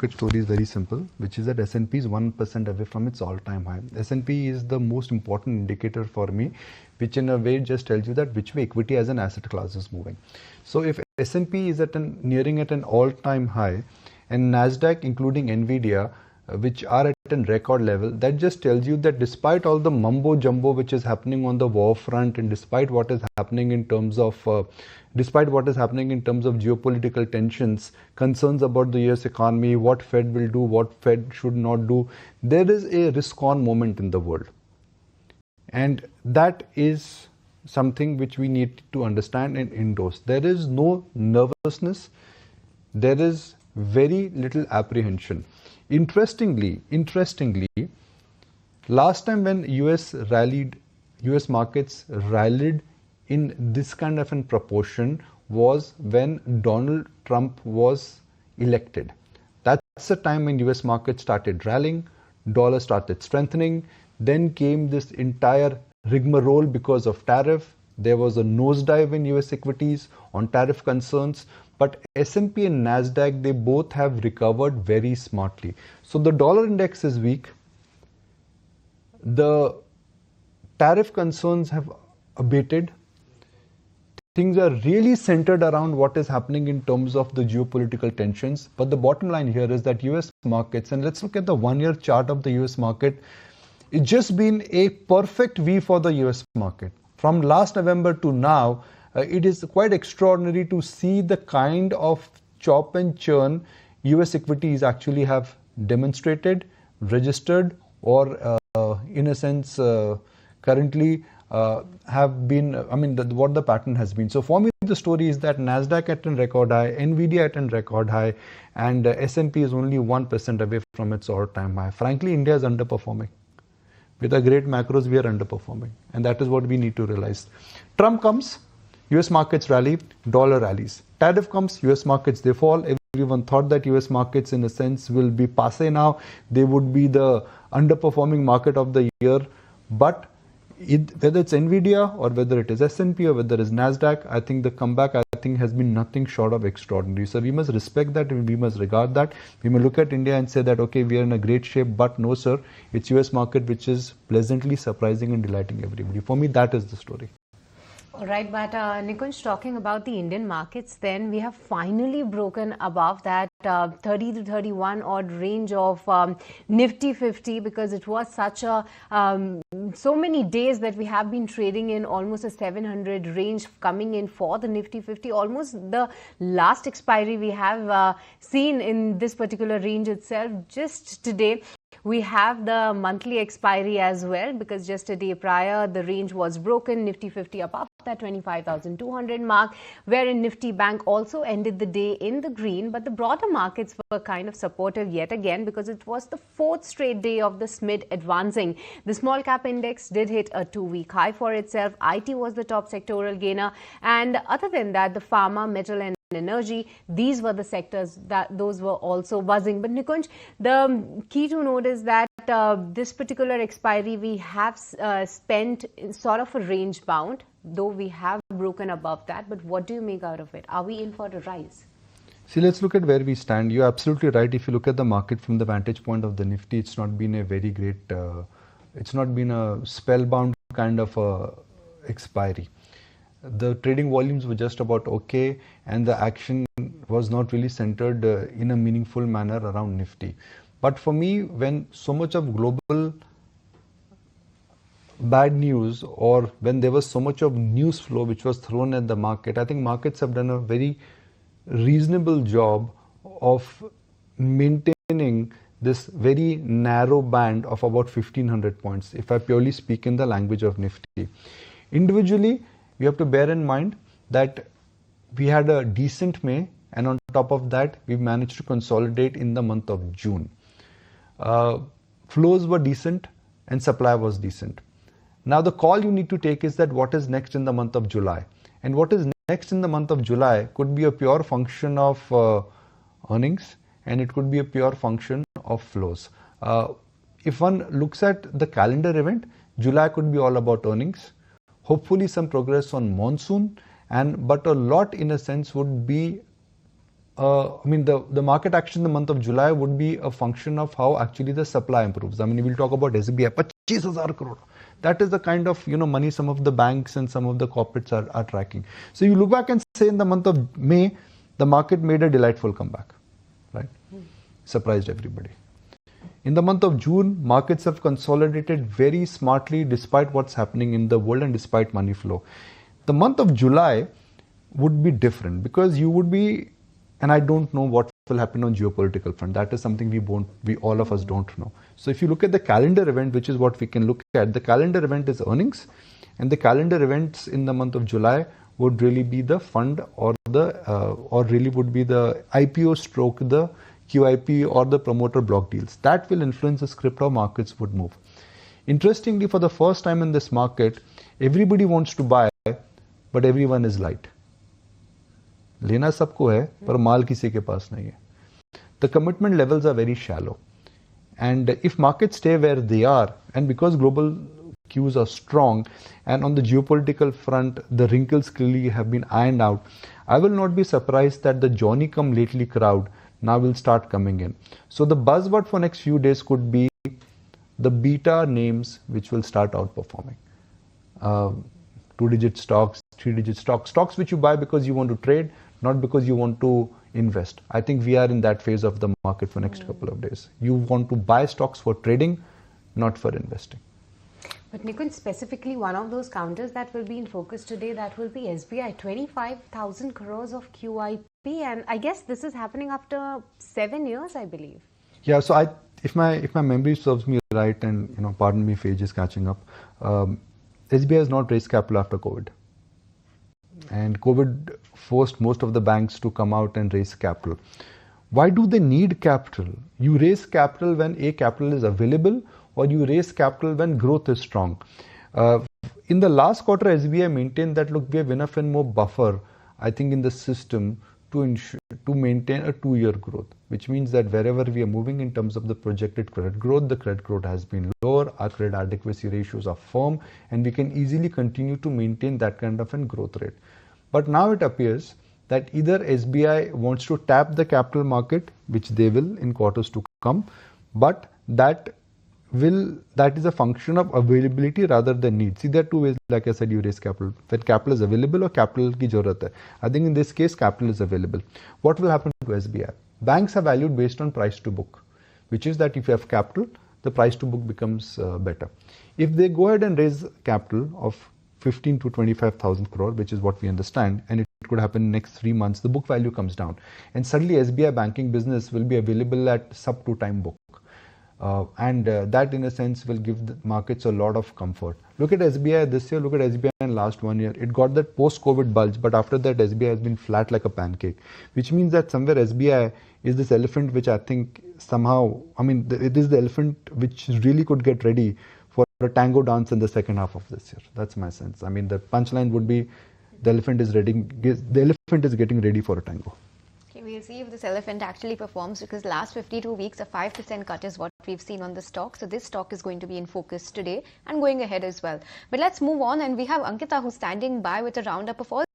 market story is very simple, which is that S&P is 1% away from its all-time high. S&P is the most important indicator for me, which in a way just tells you that which way equity as an asset class is moving. So if S&P is nearing at an all-time high, and Nasdaq, including Nvidia, which are at a record level, that just tells you that despite all the mumbo jumbo which is happening on the war front, and despite what is happening in terms of geopolitical tensions, concerns about the US economy, what Fed will do, what Fed should not do, there is a risk-on moment in the world. And that is something which we need to understand and endorse. There is no nervousness. There is very little apprehension. Interestingly, last time when US markets rallied in this kind of a proportion was when Donald Trump was elected. That's the time when US markets started rallying, dollar started strengthening, then came this entire rigmarole because of tariff. There was a nosedive in US equities on tariff concerns. But S&P and Nasdaq, they both have recovered very smartly. So the dollar index is weak. The tariff concerns have abated. Things are really centered around what is happening in terms of the geopolitical tensions. But the bottom line here is that US markets, and let's look at the one-year chart of the US market. It's just been a perfect V for the US market. From last November to now, it is quite extraordinary to see the kind of chop and churn US equities actually have demonstrated, registered, or in a sense currently have been, what the pattern has been. So for me, the story is that Nasdaq at a record high, Nvidia at a record high, and S&P is only 1% away from its all-time high. Frankly, India is underperforming. With our great macros, we are underperforming. And that is what we need to realize. Trump comes, US markets rally, dollar rallies. Tariff comes, US markets, they fall. Everyone thought that US markets in a sense will be passé now. They would be the underperforming market of the year. But whether it's Nvidia or whether it is S&P or whether it is Nasdaq, I think the comeback has been nothing short of extraordinary. So we must respect that and we must regard that. We may look at India and say that, okay, we are in a great shape, but no, sir, it's US market which is pleasantly surprising and delighting everybody. For me, that is the story. All right, but Nikunj, talking about the Indian markets, then we have finally broken above that 30 to 31 odd range of Nifty 50, because it was such a so many days that we have been trading in almost a 700 range coming in for the Nifty 50. Almost the last expiry we have seen in this particular range itself just today. We have the monthly expiry as well, because just a day prior the range was broken, Nifty 50 above that 25,200 mark, wherein Nifty Bank also ended the day in the green. But the broader markets were kind of supportive yet again, because it was the fourth straight day of the SMID advancing. The small cap index did hit a 2-week high for itself. IT was the top sectoral gainer, and other than that, the pharma, metal and energy, these were the sectors that those were also buzzing. But Nikunj, the key to note is that this particular expiry we have spent in sort of a range bound, though we have broken above that. But what do you make out of it? Are we in for a rise? See, let's look at where we stand. You're absolutely right. If you look at the market from the vantage point of the Nifty, it's not been a very great, it's not been a spellbound kind of expiry. The trading volumes were just about okay, and the action was not really centered in a meaningful manner around Nifty. But for me, when so much of global bad news, or when there was so much of news flow which was thrown at the market, I think markets have done a very reasonable job of maintaining this very narrow band of about 1500 points, if I purely speak in the language of Nifty. Individually, you have to bear in mind that we had a decent May, and on top of that, we managed to consolidate in the month of June. Flows were decent and supply was decent. Now the call you need to take is that what is next in the month of July? And what is next in the month of July could be a pure function of earnings, and it could be a pure function of flows. If one looks at the calendar event, July could be all about earnings. Hopefully some progress on monsoon, but a lot in a sense would be the market action in the month of July would be a function of how actually the supply improves. I mean, we'll talk about SBI, 25,000 crore. That is the kind of money some of the banks and some of the corporates are tracking. So you look back and say in the month of May, the market made a delightful comeback, right? Surprised everybody. In the month of June, markets have consolidated very smartly despite what's happening in the world and despite money flow. The month of July would be different because you would be, and I don't know what will happen on geopolitical front. That is something we all of us don't know. So if you look at the calendar event, which is what we can look at, the calendar event is earnings, and the calendar events in the month of July would really be the fund or really would be the IPO stroke, the QIP or the promoter block deals. That will influence the script how markets would move. Interestingly, for the first time in this market, everybody wants to buy, but everyone is light. लेना सबको है पर माल किसी के पास नहीं है. The commitment levels are very shallow, and if markets stay where they are, and because global cues are strong, and on the geopolitical front the wrinkles clearly have been ironed out, I will not be surprised that the Johnny come lately crowd now will start coming in. So the buzzword for next few days could be the beta names which will start outperforming. 2-digit stocks, 3-digit stocks which you buy because you want to trade, not because you want to invest. I think we are in that phase of the market for next couple of days. You want to buy stocks for trading, not for investing. But Nikunj, specifically one of those counters that will be in focus today, that will be SBI, 25,000 crores of QIP, and I guess this is happening after 7 years, I believe. Yeah, so if my memory serves me right, and pardon me if age is catching up, SBI has not raised capital after COVID. And COVID forced most of the banks to come out and raise capital. Why do they need capital? You raise capital when capital is available, or you raise capital when growth is strong. In the last quarter, SBI maintained that, look, we have enough and more buffer, I think, in the system to maintain a 2-year growth, which means that wherever we are moving in terms of the projected credit growth, the credit growth has been lower, our credit adequacy ratios are firm, and we can easily continue to maintain that kind of a growth rate. But now it appears that either SBI wants to tap the capital market, which they will in quarters to come, but that is a function of availability rather than need. See, there are two ways, like I said, you raise capital. When capital is available or capital ki jarurat hai. I think in this case, capital is available. What will happen to SBI? Banks are valued based on price to book, which is that if you have capital, the price to book becomes better. If they go ahead and raise capital of 15 to 25,000 crore, which is what we understand, and it could happen in next 3 months, the book value comes down. And suddenly SBI banking business will be available at sub 2-time book. That in a sense will give the markets a lot of comfort. Look at SBI this year, look at SBI in last 1 year. It got that post-COVID bulge, but after that SBI has been flat like a pancake, which means that somewhere SBI is this elephant which I think somehow, it is the elephant which really could get ready for a tango dance in the second half of this year. That's my sense. The punchline would be the elephant is getting ready for a tango. We'll see if this elephant actually performs, because last 52 weeks a 5% cut is what we've seen on the stock. So this stock is going to be in focus today and going ahead as well. But let's move on, and we have Ankita who's standing by with a roundup of all